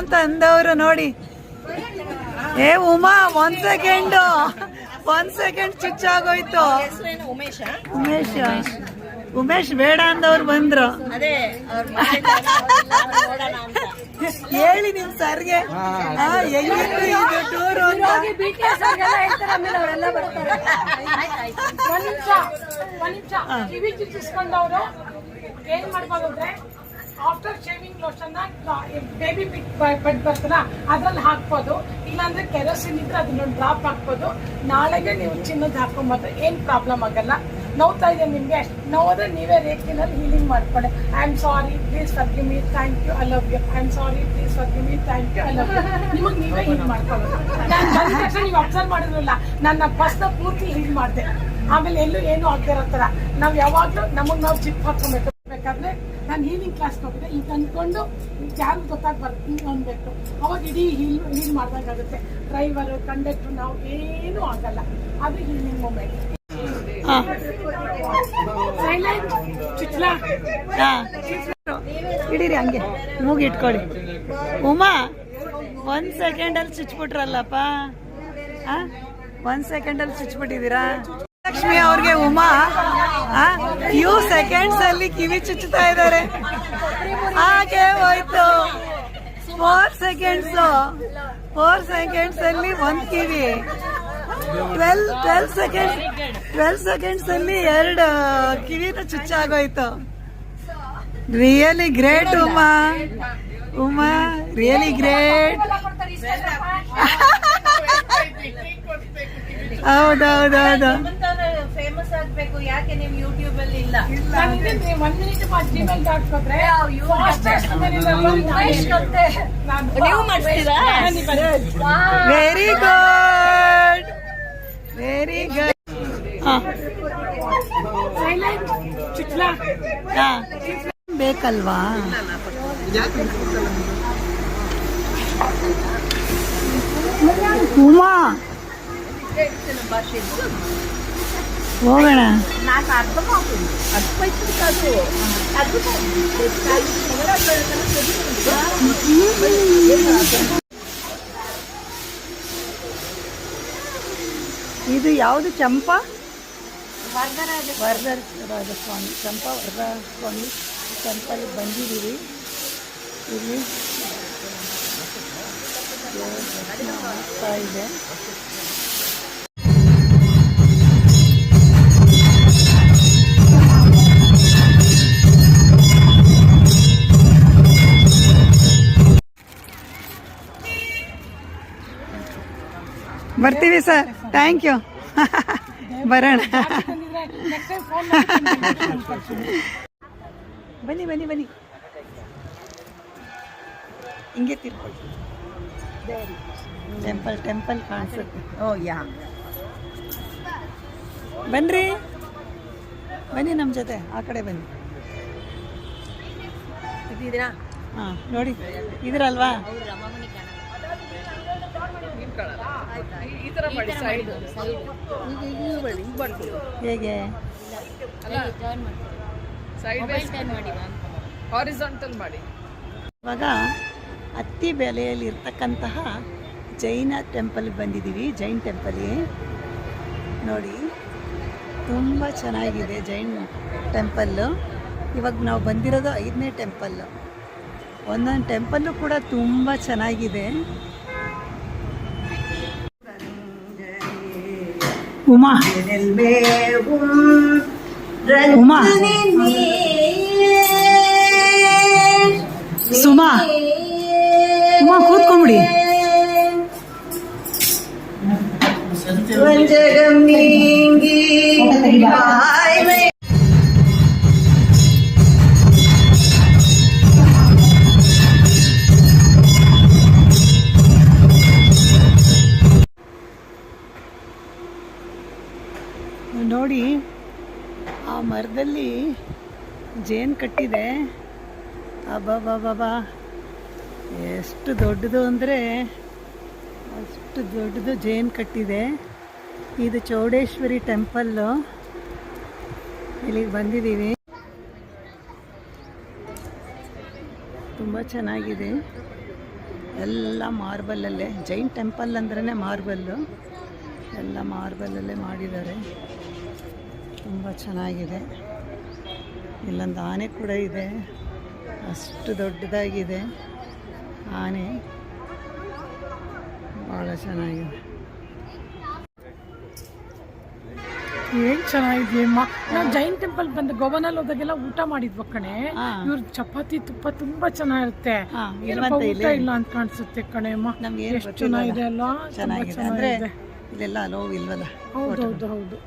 ಅಂತ ಅಂದವರು ನೋಡಿ. ಏ ಉಮಾ, 1 ಸೆಕೆಂಡ್ ಚುಚ್ಚಾಗೋಯ್ತು. ಉಮೇಶ್ ಬೇಡ ಅಂದವ್ರು ಬಂದ್ರು. ಹೇಳಿ ನಿಮ್ ಸರ್ಗೆ ಹೆಂಗಿತ್ತು ಇದು ಟೂರು ಅಂತ. ಏನ್ ಮಾಡ್ಬೋದು ಅಂದ್ರೆ after shaving lotion baby bed ಬರ್ತಲ್ಲ ಅದ್ರಲ್ಲಿ ಹಾಕ್ಬೋದು. ಇಲ್ಲಾಂದ್ರೆ ಕೆರೋಸಿನ್ ಇದ್ರೆ ಅದನ್ನೊಂದು ಡ್ರಾಪ್ ಹಾಕ್ಬೋದು. ನಾಳೆಗೆ ನೀವು ಚಿನ್ನದ ಹಾಕೊಂಬಂದ್ರೆ ಏನ್ ಪ್ರಾಬ್ಲಮ್ ಆಗಲ್ಲ. ನೋವ್ತಾ ಇದೆ ನಿಮ್ಗೆ, ನೋವಿದ್ರೆ ನೀವೇ ರೇಖೆನಲ್ಲಿ ಹೀಲಿಂಗ್ ಮಾಡ್ಕೊಳ್ಳಿ. I am sorry, please forgive me, thank you, I love you. I am sorry, please forgive me, thank you, I love you. ನಿಮಗೆ ನೀವೇ ಹೀಲ್ ಮಾಡ್ಕೊಳ್ಳೋದು. ನಾನು ಬಂದ ತಕ್ಷಣ ನೀವು ಅಬ್ಸರ್ವ್ ಮಾಡಿದ್ರಲ್ಲ, ನನ್ನ ಫಸ್ಟ್ ಪೂರ್ತಿ ಹೀಲ್ ಮಾಡಿದೆ. ಆಮೇಲೆ ಎಲ್ಲೂ ಏನು ಆಗದಿರೋ ಥರ ನಾವು ಯಾವಾಗಲೂ ನಮಗೆ ನಾವು ಜಿಪ್ ಹಾಕೊಬೇಕು. ಬೇಕಾದ್ರೆ ನಾನು ಹೀಲಿಂಗ್ ಕ್ಲಾಸ್ ಹೋಗಿದ್ದೆ. ಈಗ ಅಂದ್ಕೊಂಡು ಯಾರು ಗೊತ್ತಾಗ್ಬಾರ್ದು, ಹಿಂಗೆ ಅನ್ಬೇಕು. ಅವಾಗ ಇಡೀ ಹೀಲ್ ಮಾಡ್ದಂಗಾಗುತ್ತೆ. ಡ್ರೈವರು, ಕಂಡಕ್ಟ್ರು, ನಾವು ಏನೂ ಆಗಲ್ಲ. ಅದು ಹೀಲಿಂಗ್ ಮೂಮೆಂಟ್. ಹಿಡೀರಿ ಹಂಗೆ ಮೂಗಿ ಇಟ್ಕೊಳ್ಳಿ. ಉಮಾ 1 ಸೆಕೆಂಡಲ್ಲಿ ಚುಚ್ಬಿಟ್ರಲ್ಲಪ್ಪ. 1 ಸೆಕೆಂಡಲ್ಲಿ ಚುಚ್ಬಿಟ್ಟಿದ್ದೀರಾ. ಲಕ್ಷ್ಮಿ ಅವ್ರಿಗೆ ಉಮಾ ಫ್ಯೂ ಸೆಕೆಂಡ್ಸ್ ಅಲ್ಲಿ ಕಿವಿ ಚುಚ್ಚುತ್ತಾ ಇದ್ದಾರೆ. ಹಾಗೆ ಹೋಯ್ತು. 4 ಸೆಕೆಂಡ್ಸ್ ಅಲ್ಲಿ 1 ಕಿವಿ. 12 ಸೆಕೆಂಡ್ಸ್ ಅಲ್ಲಿ 2 ಕಿವಿನ ಚುಚ್ಚಾಗೋಯ್ತು. Really great Uma, really great. ಹೌದೌದೌದು. ಫೇಮಸ್ ಆಗ್ಬೇಕು. ಯಾಕೆ ನೀವು ಯೂಟ್ಯೂಬ್ ಅಲ್ಲಿ ಇಲ್ಲ? ನೀವು ಮಾಡ್ತೀರಾ? Very good, very good. ಬೇಕಲ್ವಾ? ಉಮಾ ಹೋಗೋಣ. నాకు అర్థం అవుతుంది, అర్థమవుతుంది కాదు, ಇದು ಯಾವುದು? ಚಂಪಾ ವರದರಾಜ ಸ್ವಾಮಿ, ಚಂಪಾ ವರದರಾಜ ಸ್ವಾಮಿ ಟೆಂಪಲ್ ಬಂದಿದ್ದೀವಿ. ಇಲ್ಲಿ ಆಗ್ತಾ ಇದೆ. ಬರ್ತೀವಿ ಸರ್, ಥ್ಯಾಂಕ್ ಯು. ಬರೋಣ. ಬನ್ನಿ ಬನ್ನಿ ಬನ್ನಿ, ಹಿಂಗೆ ತಿರ್ಕೊಳ್ಳಿ. ಟೆಂಪಲ್ ಕಾಣಿಸುತ್ತೆ. ಬನ್ರಿ ಬನ್ನಿ ನಮ್ಮ ಜೊತೆ, ಆ ಕಡೆ ಬನ್ನಿ. ಹಾಂ ನೋಡಿ, ಇದ್ರಲ್ವಾ? ಹೇಗೆ? ಇವಾಗ ಅತಿ ಬೆಲೆಯಲ್ಲಿ ಇರ್ತಕ್ಕಂತಹ ಜೈನ ಟೆಂಪಲ್ ಬಂದಿದ್ದೀವಿ. ಜೈನ್ ಟೆಂಪಲ್ಗೆ ನೋಡಿ, ತುಂಬ ಚೆನ್ನಾಗಿದೆ ಜೈನ್ ಟೆಂಪಲ್ಲು. ಇವಾಗ ನಾವು ಬಂದಿರೋದು 5ನೇ ಟೆಂಪಲ್ಲು. ಒಂದೊಂದು ಟೆಂಪಲ್ಲು ಕೂಡ ತುಂಬ ಚೆನ್ನಾಗಿದೆ. ಉಮಾ ಉಮಾ ಸುಮಾ ಉಮಾ ಕೂತ್ಕೊಂಬಿಡಿ. ನೋಡಿ, ಆ ಮರದಲ್ಲಿ ಜೇನು ಕಟ್ಟಿದೆ. ಅಬ್ಬಬ್ಬಬ್ಬಾ, ಎಷ್ಟು ದೊಡ್ಡದು ಅಂದರೆ ಅಷ್ಟು ದೊಡ್ಡದು ಜೇನು ಕಟ್ಟಿದೆ. ಇದು ಚೌಡೇಶ್ವರಿ ಟೆಂಪಲ್ಲು. ಇಲ್ಲಿಗೆ ಬಂದಿದ್ದೀವಿ. ತುಂಬ ಚೆನ್ನಾಗಿದೆ. ಎಲ್ಲ ಮಾರ್ಬಲಲ್ಲೇ. ಜೈನ್ ಟೆಂಪಲ್ ಅಂದ್ರೇ ಮಾರ್ಬಲ್ಲು, ಎಲ್ಲ ಮಾರ್ಬಲಲ್ಲೇ ಮಾಡಿದ್ದಾರೆ. ತುಂಬ ಚೆನ್ನಾಗಿದೆ. ಇಲ್ಲೊಂದು ಆನೆ ಕೂಡ ಇದೆ, ಅಷ್ಟು ದೊಡ್ಡದಾಗಿದೆ ಆನೆ, ಭಾಳ ಚೆನ್ನಾಗಿದೆ. ಏನ್ ಚೆನ್ನಾಗಿದೆಯಮ್ಮ. ನಾವು ಜೈನ್ ಟೆಂಪಲ್ ಬಂದು ಗೋವಾನಲ್ಲಿ ಹೋದಾಗೆಲ್ಲ ಊಟ ಮಾಡಿದ್ವ ಕಣೆ. ಹಾ. ಇವ್ರ ಚಪಾತಿ ತುಪ್ಪ ತುಂಬಾ ಚೆನ್ನಾಗಿರುತ್ತೆ. ಹಾ, ಏನಪ್ಪ ಇಲ್ವಂತೆ ಊಟ ಇಲ್ಲಿ? ಇಲ್ಲ ಅಂತ ಕಾಣಿಸುತ್ತೆ ಕಣೆ ಅಮ್ಮ. ನಮ್ಗೆ ಏನು ಎಷ್ಟು ಚೆನ್ನಾಗಿದೆ ಅಲ್ಲ, ತುಂಬಾ ಚೆನ್ನಾಗಿದೆ ಅಂದರೆ ಚೆನ್ನಾಗಿದೆ. ಇಲ್ಲೆಲ್ಲ ಅಲೋವ್ ಇಲ್ವಲ್ಲ. ಹೌದೌದು ಹೌದು.